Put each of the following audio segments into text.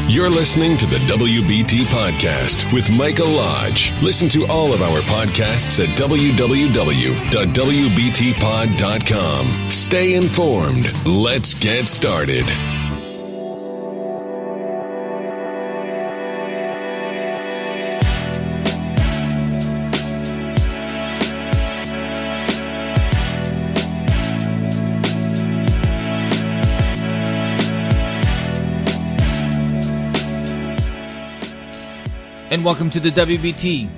You're listening to the WBT Podcast with Micah Lodge. Listen to all of our podcasts at www.wbtpod.com. Stay informed. Let's get started. And welcome to the WBT.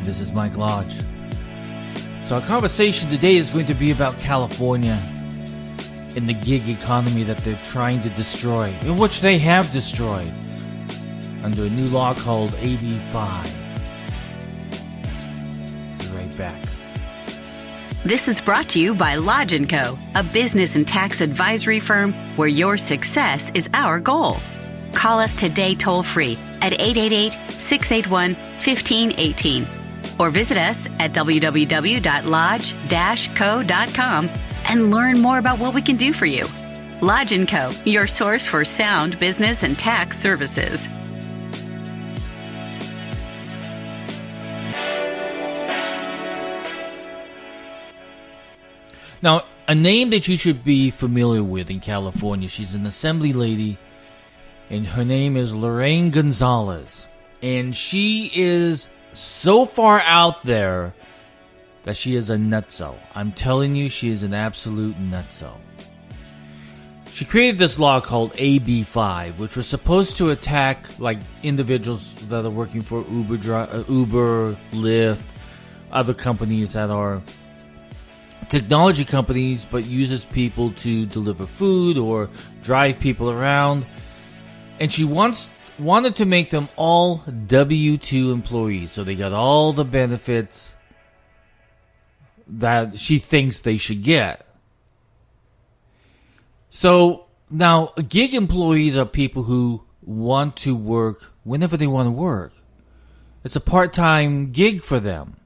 This is Mike Lodge. So our conversation today is going to be about California and the gig economy that they're trying to destroy, in which they have destroyed under a new law called AB5. Be right back. This is brought to you by Lodge & Co., a business and tax advisory firm where your success is our goal. Call us today toll-free at 888-681-1518 or visit us at www.lodge-co.com and learn more about what we can do for you. Lodge & Co., your source for sound business and tax services. Now, a name that you should be familiar with in California, she's an assembly lady, and her name is Lorraine Gonzalez. And she is so far out there that she is a nutso. I'm telling you, she is an absolute nutso. She created this law called AB5, which was supposed to attack like individuals that are working for Uber, Lyft, other companies that are technology companies, but uses people to deliver food or drive people around. And she wanted to make them all W-2 employees, so they got all the benefits that she thinks they should get. So now, gig employees are people who want to work whenever they want to work. It's a part-time gig for them.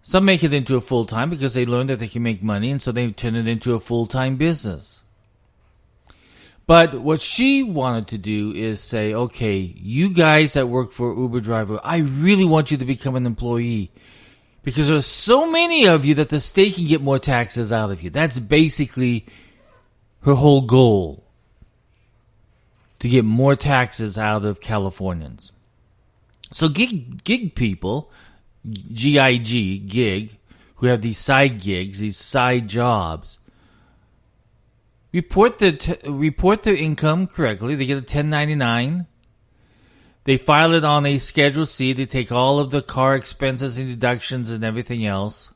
Some make it into a full-time because they learn that they can make money, and so they turn it into a full-time business. But what she wanted to do is say, okay, you guys that work for Uber driver, I really want you to become an employee because there's so many of you that the state can get more taxes out of you. That's basically her whole goal, to get more taxes out of Californians. So gig people, G-I-G, gig, who have these side gigs, these side jobs, report their income correctly. They get a 1099. They file it on a Schedule C. They take all of the car expenses and deductions and everything else.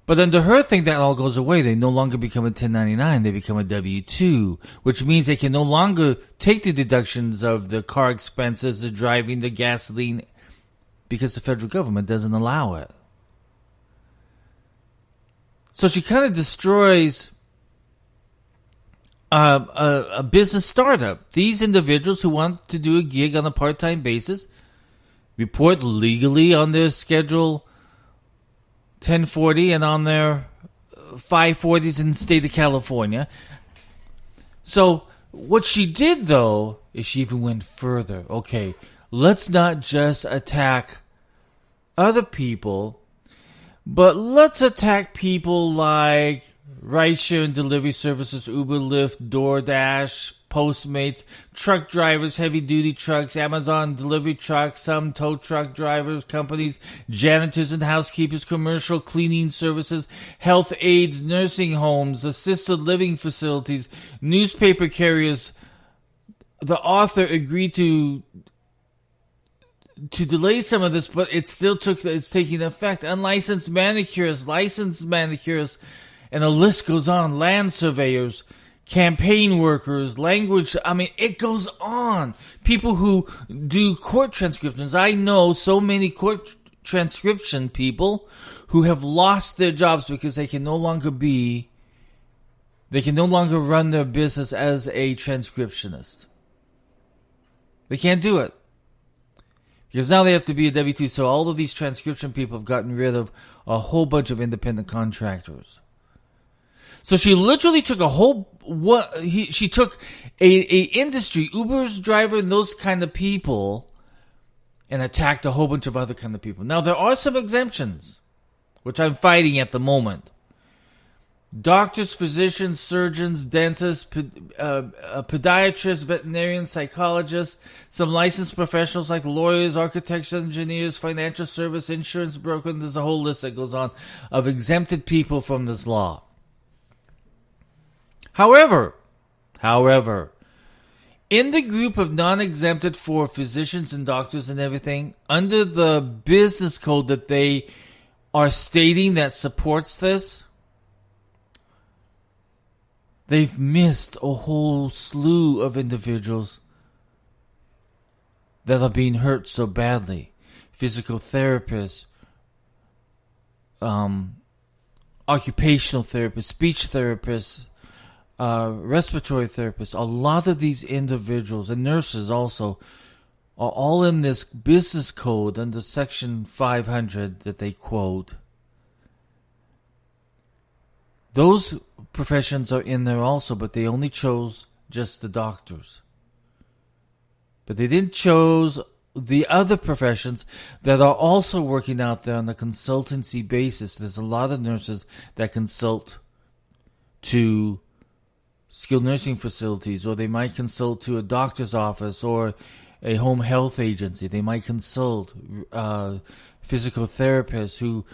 But under her thing, that all goes away. They no longer become a 1099. They become a W-2, which means they can no longer take the deductions of the car expenses, the driving, the gasoline, because the federal government doesn't allow it. So she kind of destroys a business startup. These individuals who want to do a gig on a part-time basis report legally on their Schedule 1040 and on their 540s in the state of California. So what she did, though, is she even went further. Okay, let's not just attack other people, but let's attack people like rideshare and delivery services, Uber, Lyft, DoorDash, Postmates, truck drivers, heavy-duty trucks, Amazon delivery trucks, some tow truck drivers, companies, janitors and housekeepers, commercial cleaning services, health aides, nursing homes, assisted living facilities, newspaper carriers. The author agreed to delay some of this, but it's taking effect. Unlicensed manicurists, licensed manicurists, and the list goes on. Land surveyors, campaign workers, language, it goes on. People who do court transcriptions. I know so many court transcription people who have lost their jobs because they can no longer run their business as a transcriptionist. They can't do it. Because now they have to be a W-2. So all of these transcription people have gotten rid of a whole bunch of independent contractors. So she literally took she took a industry, Uber's driver and those kind of people, and attacked a whole bunch of other kind of people. Now, there are some exemptions, which I'm fighting at the moment. Doctors, physicians, surgeons, dentists, podiatrists, veterinarians, psychologists, some licensed professionals like lawyers, architects, engineers, financial service, insurance broker, and there's a whole list that goes on of exempted people from this law. However, in the group of non-exempted for physicians and doctors and everything, under the business code that they are stating that supports this, they've missed a whole slew of individuals that are being hurt so badly. Physical therapists, occupational therapists, speech therapists, respiratory therapists. A lot of these individuals, and nurses also, are all in this business code under Section 500 that they quote. Those professions are in there also, but they only chose just the doctors. But they didn't choose the other professions that are also working out there on a consultancy basis. There's a lot of nurses that consult to skilled nursing facilities, or they might consult to a doctor's office or a home health agency. They might consult physical therapists who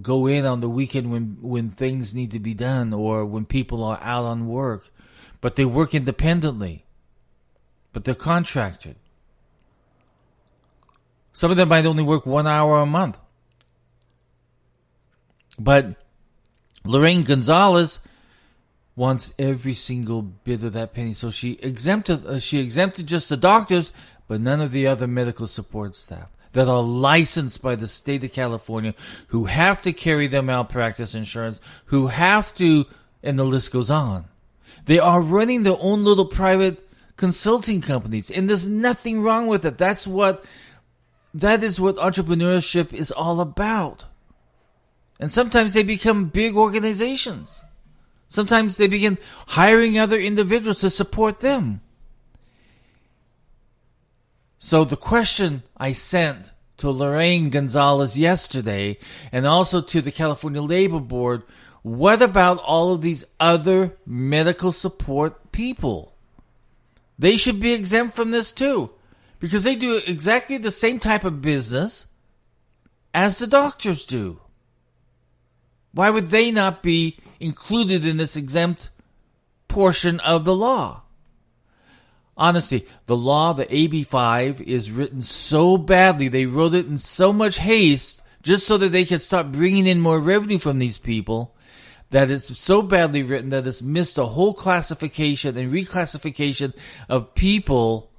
go in on the weekend when things need to be done or when people are out on work. But they work independently. But they're contracted. Some of them might only work 1 hour a month. But Lorraine Gonzalez wants every single bit of that penny. So she exempted just the doctors, but none of the other medical support staff that are licensed by the state of California, who have to carry their malpractice insurance, who have to, and the list goes on. They are running their own little private consulting companies, and there's nothing wrong with it. That is what entrepreneurship is all about. And sometimes they become big organizations. Sometimes they begin hiring other individuals to support them. So the question I sent to Lorraine Gonzalez yesterday, and also to the California Labor Board, what about all of these other medical support people? They should be exempt from this too, because they do exactly the same type of business as the doctors do. Why would they not be included in this exempt portion of the law? Honestly, the law, the AB5, is written so badly. They wrote it in so much haste just so that they could start bringing in more revenue from these people, that it's so badly written that it's missed a whole classification and reclassification of people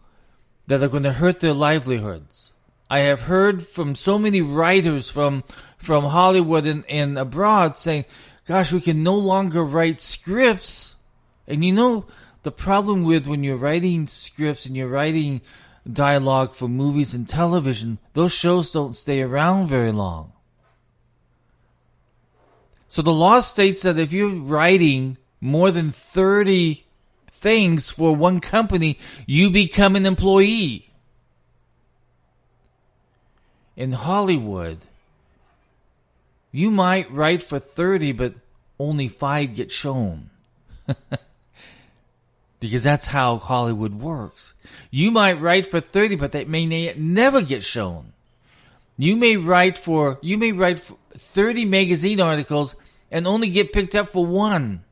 that are going to hurt their livelihoods. I have heard from so many writers from Hollywood and abroad saying, gosh, we can no longer write scripts. And you know, the problem with when you're writing scripts and you're writing dialogue for movies and television, those shows don't stay around very long. So the law states that if you're writing more than 30 things for one company, you become an employee. In Hollywood, you might write for 30, but only 5 get shown. Because that's how Hollywood works. You might write for 30, but they may never get shown. You may write for 30 magazine articles and only get picked up for 1.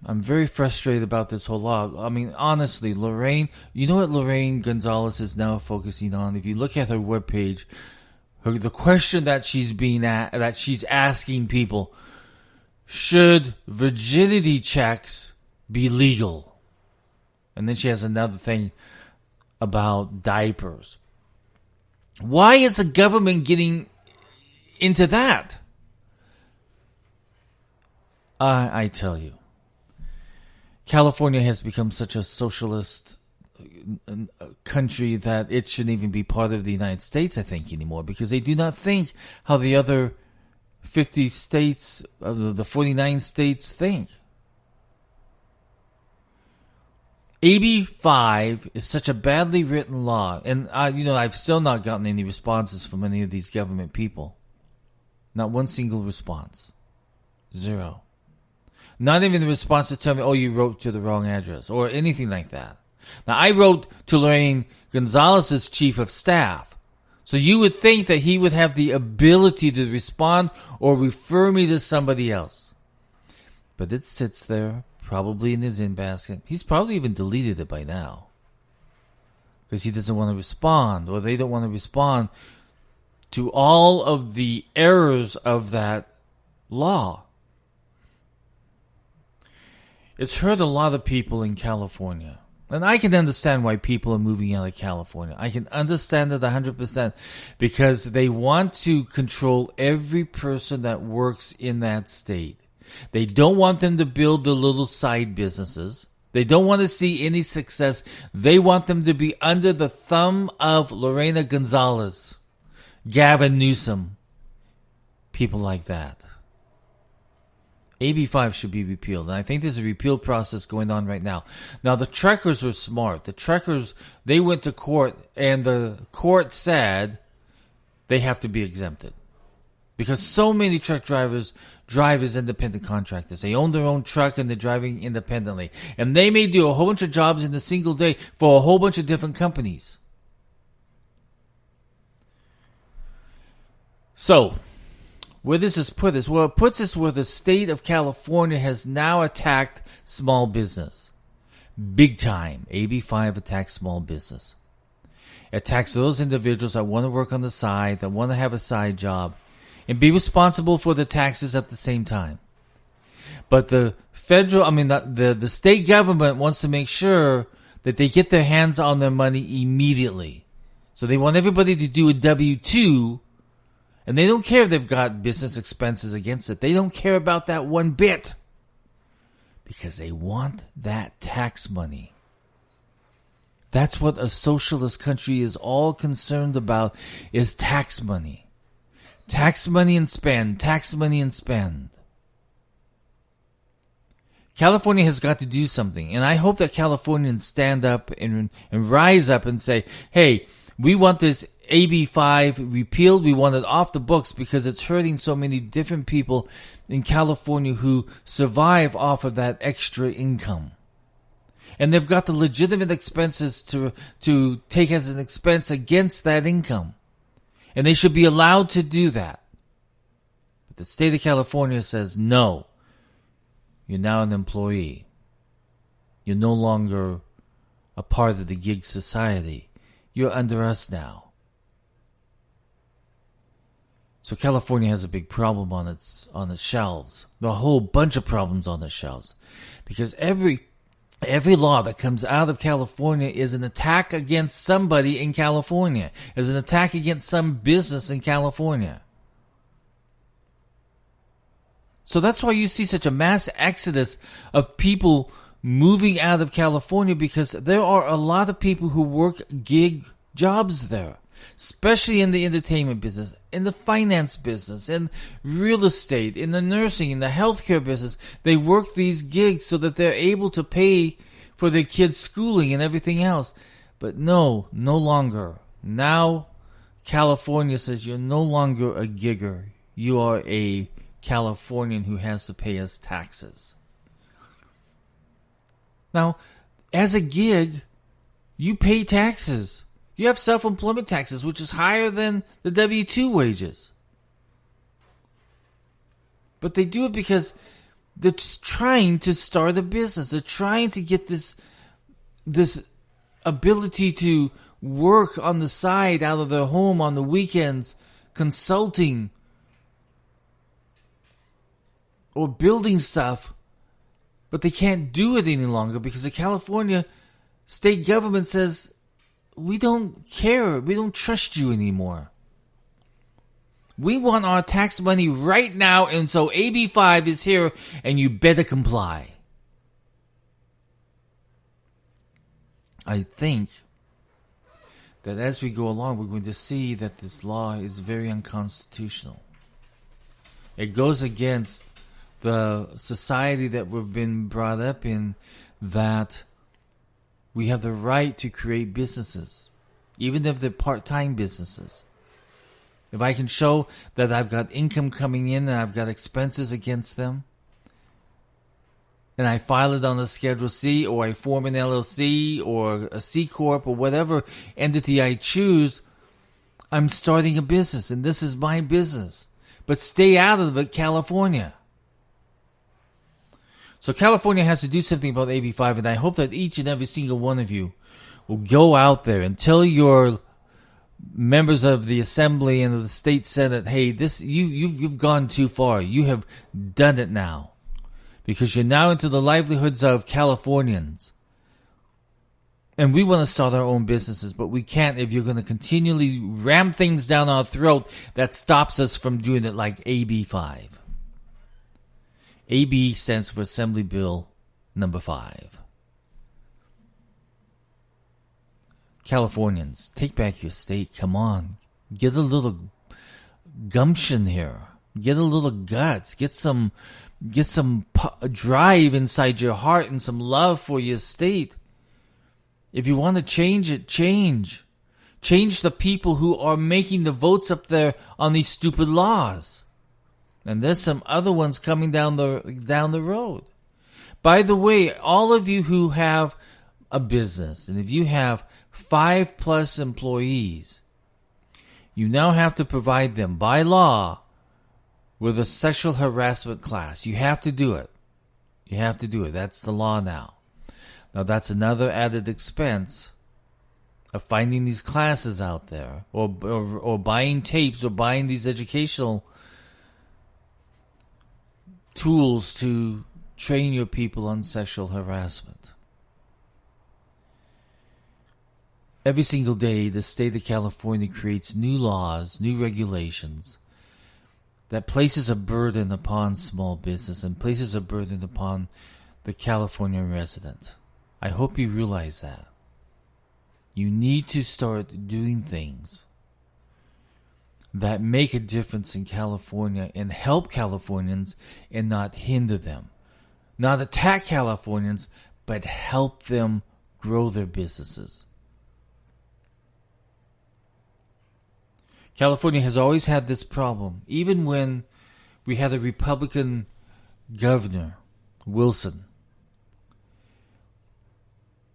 I'm very frustrated about this whole law. I mean, honestly, Lorraine, you know what Lorraine Gonzalez is now focusing on? If you look at her webpage, the question that she's asking people, should virginity checks be legal? And then she has another thing about diapers. Why is the government getting into that? I tell you, California has become such a socialist country that it shouldn't even be part of the United States, I think, anymore, because they do not think how the other 50 states, the 49 states think. AB5 is such a badly written law, and I've still not gotten any responses from any of these government people. Not one single response. Zero. Not even the response to tell me, oh, you wrote to the wrong address, or anything like that. Now, I wrote to Lorraine Gonzalez's chief of staff, so you would think that he would have the ability to respond or refer me to somebody else. But it sits there, probably in his in-basket. He's probably even deleted it by now, because he doesn't want to respond, or they don't want to respond to all of the errors of that law. It's hurt a lot of people in California. And I can understand why people are moving out of California. I can understand it 100% because they want to control every person that works in that state. They don't want them to build their little side businesses. They don't want to see any success. They want them to be under the thumb of Lorena Gonzalez, Gavin Newsom, people like that. AB5 should be repealed, and I think there's a repeal process going on right now. Now, the truckers are smart. The truckers, they went to court, and the court said they have to be exempted. Because so many truck drivers drive as independent contractors. They own their own truck, and they're driving independently. And they may do a whole bunch of jobs in a single day for a whole bunch of different companies. So, where this has put us, well, it puts us where the state of California has now attacked small business. Big time. AB5 attacks small business. It attacks those individuals that want to work on the side, that want to have a side job, and be responsible for the taxes at the same time. But the the state government wants to make sure that they get their hands on their money immediately. So they want everybody to do a W-2. And they don't care if they've got business expenses against it. They don't care about that one bit. Because they want that tax money. That's what a socialist country is all concerned about, is tax money. Tax money and spend. Tax money and spend. California has got to do something. And I hope that Californians stand up and rise up and say, hey, we want this AB5 repealed. We want it off the books because it's hurting so many different people in California who survive off of that extra income. And they've got the legitimate expenses to take as an expense against that income. And they should be allowed to do that. But the state of California says, no, you're now an employee. You're no longer a part of the gig society. You're under us now. So California has a big problem on its shelves. A whole bunch of problems on its shelves. Because every law that comes out of California is an attack against somebody in California. Is an attack against some business in California. So that's why you see such a mass exodus of people moving out of California, because there are a lot of people who work gig jobs there. Especially in the entertainment business, in the finance business, in real estate, in the nursing, in the healthcare business. They work these gigs so that they're able to pay for their kids' schooling and everything else. But no longer. Now, California says you're no longer a gigger. You are a Californian who has to pay us taxes. Now, as a gig, you pay taxes. You have self-employment taxes, which is higher than the W-2 wages. But they do it because they're just trying to start a business. They're trying to get this ability to work on the side out of their home on the weekends, consulting or building stuff. But they can't do it any longer because the California state government says, we don't care. We don't trust you anymore. We want our tax money right now, and so AB5 is here, and you better comply. I think that as we go along, we're going to see that this law is very unconstitutional. It goes against the society that we've been brought up in, that we have the right to create businesses, even if they're part-time businesses. If I can show that I've got income coming in and I've got expenses against them, and I file it on a Schedule C, or I form an LLC or a C Corp or whatever entity I choose, I'm starting a business, and this is my business. But stay out of it, California. So California has to do something about AB5, and I hope that each and every single one of you will go out there and tell your members of the Assembly and of the State Senate, hey, you've gone too far. You have done it now. Because you're now into the livelihoods of Californians. And we want to start our own businesses, but we can't if you're going to continually ram things down our throat that stops us from doing it, like AB5. AB stands for Assembly Bill number 5. Californians, take back your state. Come on. Get a little gumption here. Get a little guts. Get some drive inside your heart and some love for your state. If you want to change it, change. Change the people who are making the votes up there on these stupid laws. And there's some other ones coming down the road. By the way, all of you who have a business, and if you have 5+ employees, you now have to provide them by law with a sexual harassment class. You have to do it. You have to do it. That's the law now. Now that's another added expense of finding these classes out there, or buying tapes, or buying these educational tools to train your people on sexual harassment. Every single day, the state of California creates new laws, new regulations that places a burden upon small business and places a burden upon the California resident. I hope you realize that. You need to start doing things that make a difference in California and help Californians and not hinder them. Not attack Californians, but help them grow their businesses. California has always had this problem. Even when we had a Republican governor, Wilson,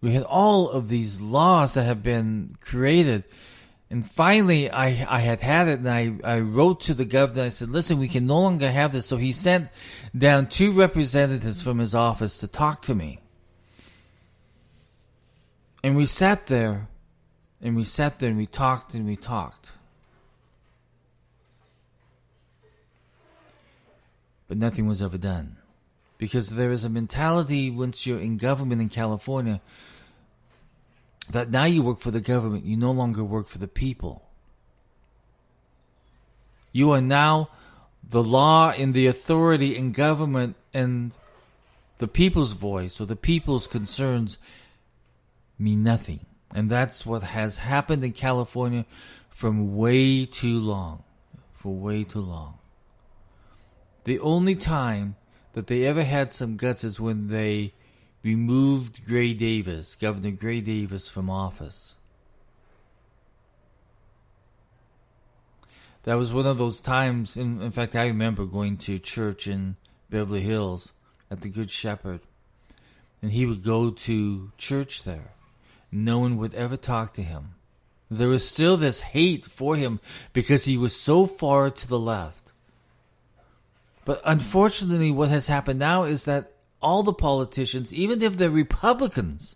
we had all of these laws that have been created. And finally, I had it, and I wrote to the governor. I said, listen, we can no longer have this. So he sent down 2 representatives from his office to talk to me. And we sat there, and we talked, and we talked. But nothing was ever done. Because there is a mentality once you're in government in California that now you work for the government. You no longer work for the people. You are now the law and the authority in government, and the people's voice or the people's concerns mean nothing. And that's what has happened in California from way too long. For way too long. The only time that they ever had some guts is when they removed Governor Gray Davis, from office. That was one of those times. In fact, I remember going to church in Beverly Hills at the Good Shepherd. And he would go to church there. No one would ever talk to him. There was still this hate for him because he was so far to the left. But unfortunately, what has happened now is that all the politicians, even if they're Republicans,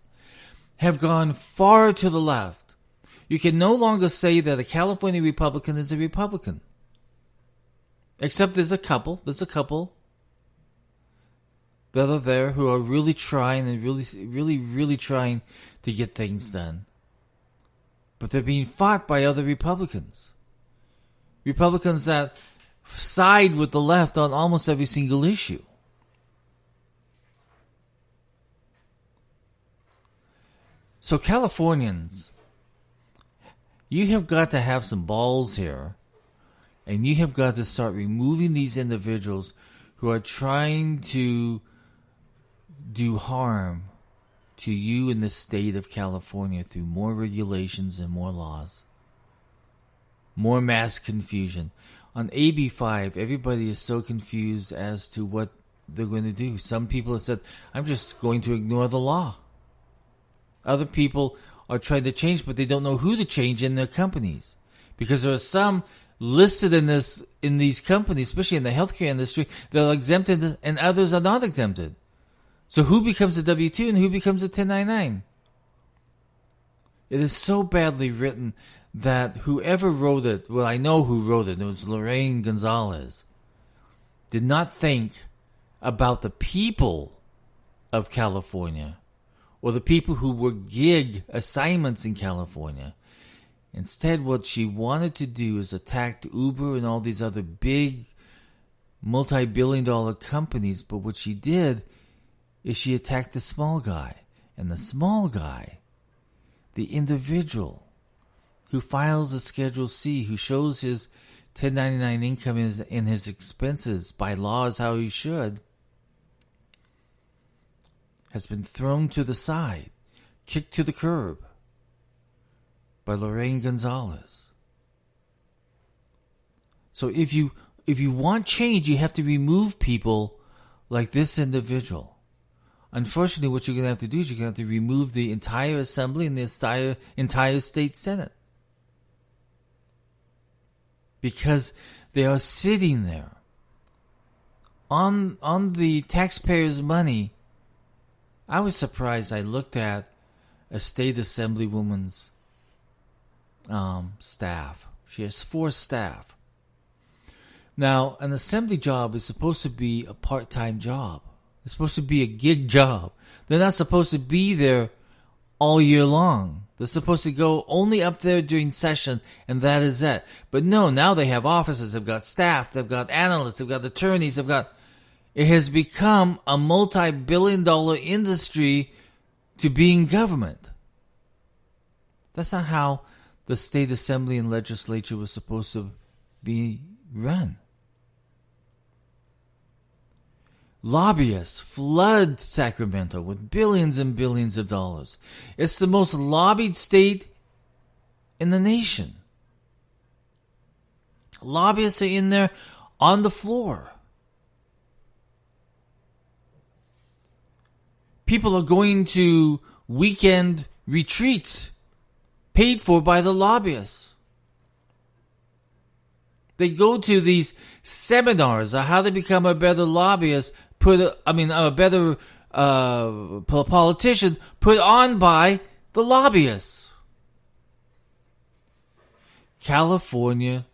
have gone far to the left. You can no longer say that a California Republican is a Republican. Except there's a couple that are there who are really trying and really trying to get things done. But they're being fought by other Republicans. Republicans that side with the left on almost every single issue. So Californians, you have got to have some balls here And you have got to start removing these individuals who are trying to do harm to you in the state of California through more regulations and more laws. More mass confusion. On AB5, everybody is so confused as to what they're going to do. Some people have said, I'm just going to ignore the law. Other people are trying to change, but they don't know who to change in their companies. Because there are some listed in these companies, especially in the healthcare industry, that are exempted and others are not exempted. So who becomes a W-2 and who becomes a 1099? It is so badly written that whoever wrote it, well, I know who wrote it was Lorraine Gonzalez, did not think about the people of California or the people who were gig assignments in California. Instead, what she wanted to do is attack Uber and all these other big multi-billion-dollar companies, but what she did is she attacked the small guy. And the small guy, the individual who files a Schedule C, who shows his 1099 income in his expenses by law is how he should, has been thrown to the side, kicked to the curb by Lorraine Gonzalez. So if you want change, you have to remove people like this individual. Unfortunately, what you're going to have to do is you're going to have to remove the entire assembly and the entire state senate. Because they are sitting there on the taxpayers' money. I was surprised. I looked at a state assemblywoman's staff. She has 4 staff. Now, an assembly job is supposed to be a part-time job. It's supposed to be a gig job. They're not supposed to be there all year long. They're supposed to go only up there during session, and that is it. But no, now they have officers, they've got staff, they've got analysts, they've got attorneys, it has become a multi-billion-dollar industry to be in government. That's not how the state assembly and legislature was supposed to be run. Lobbyists flood Sacramento with billions and billions of dollars. It's the most lobbied state in the nation. Lobbyists are in there on the floor. People are going to weekend retreats paid for by the lobbyists. They go to these seminars on how to become a better lobbyist, a better politician put on by the lobbyists. California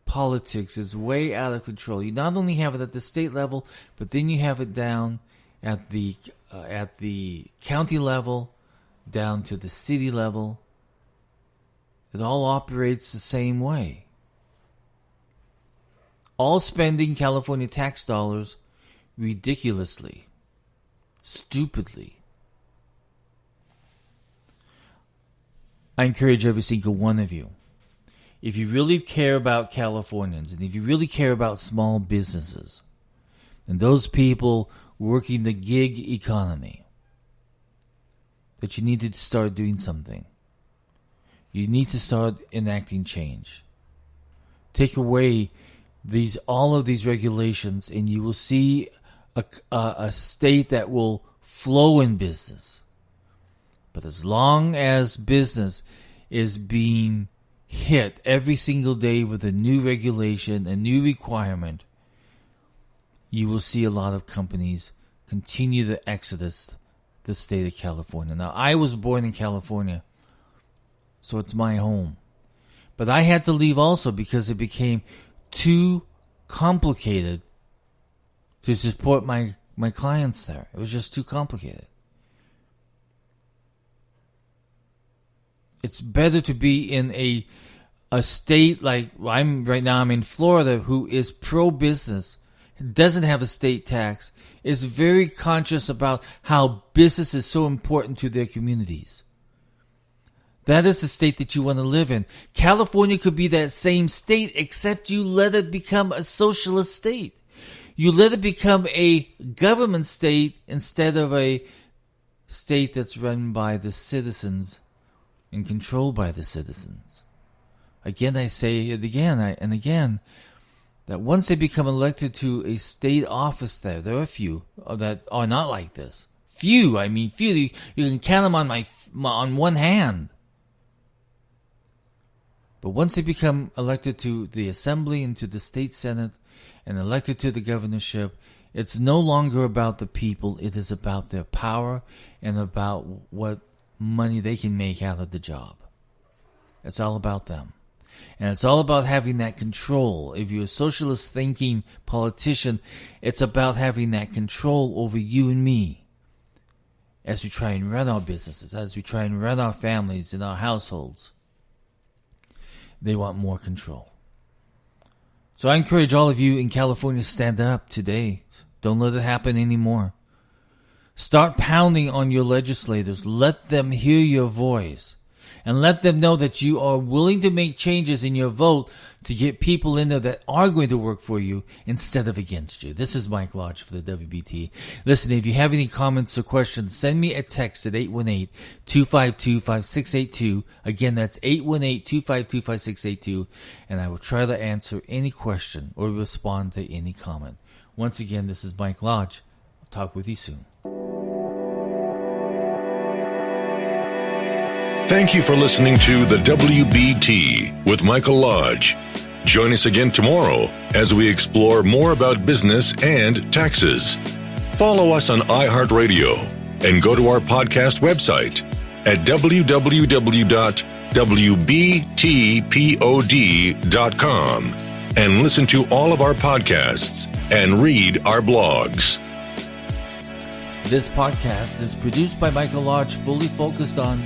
politics is way out of control. You not only have it at the state level, but then you have it down at the county level, down to the city level. It all operates the same way. All spending California tax dollars ridiculously, stupidly. I encourage every single one of you, if you really care about Californians and if you really care about small businesses and those people working the gig economy, that you need to start doing something. You need to start enacting change. Take away all of these regulations, and you will see a state that will flow in business. But as long as business is being hit every single day with a new regulation, a new requirement, you will see a lot of companies continue the exodus the state of California. Now, I was born in California, so it's my home. But I had to leave also because it became too complicated to support my clients there. It was just too complicated. It's better to be in a state like I'm in Florida, who is pro-business, doesn't have a state tax, is very conscious about how business is so important to their communities. That is the state that you want to live in. California could be that same state, except you let it become a socialist state. You let it become a government state instead of a state that's run by the citizens and controlled by the citizens. Again, I say it again and again, that once they become elected to a state office there are a few that are not like this. Few. You can count them on one hand. But once they become elected to the assembly and to the state senate and elected to the governorship, it's no longer about the people. It is about their power and about what money they can make out of the job. It's all about them. And it's all about having that control. If you're a socialist thinking politician, it's about having that control over you and me as we try and run our businesses, as we try and run our families and our households. They want more control. So I encourage all of you in California to stand up today. Don't let it happen anymore. Start pounding on your legislators. Let them hear your voice. And let them know that you are willing to make changes in your vote to get people in there that are going to work for you instead of against you. This is Mike Lodge for the WBT. Listen, if you have any comments or questions, send me a text at 818-252-5682. Again, that's 818-252-5682. And I will try to answer any question or respond to any comment. Once again, this is Mike Lodge. I'll talk with you soon. Thank you for listening to the WBT with Michael Lodge. Join us again tomorrow as we explore more about business and taxes. Follow us on iHeartRadio and go to our podcast website at www.wbtpod.com and listen to all of our podcasts and read our blogs. This podcast is produced by Michael Lodge, fully focused on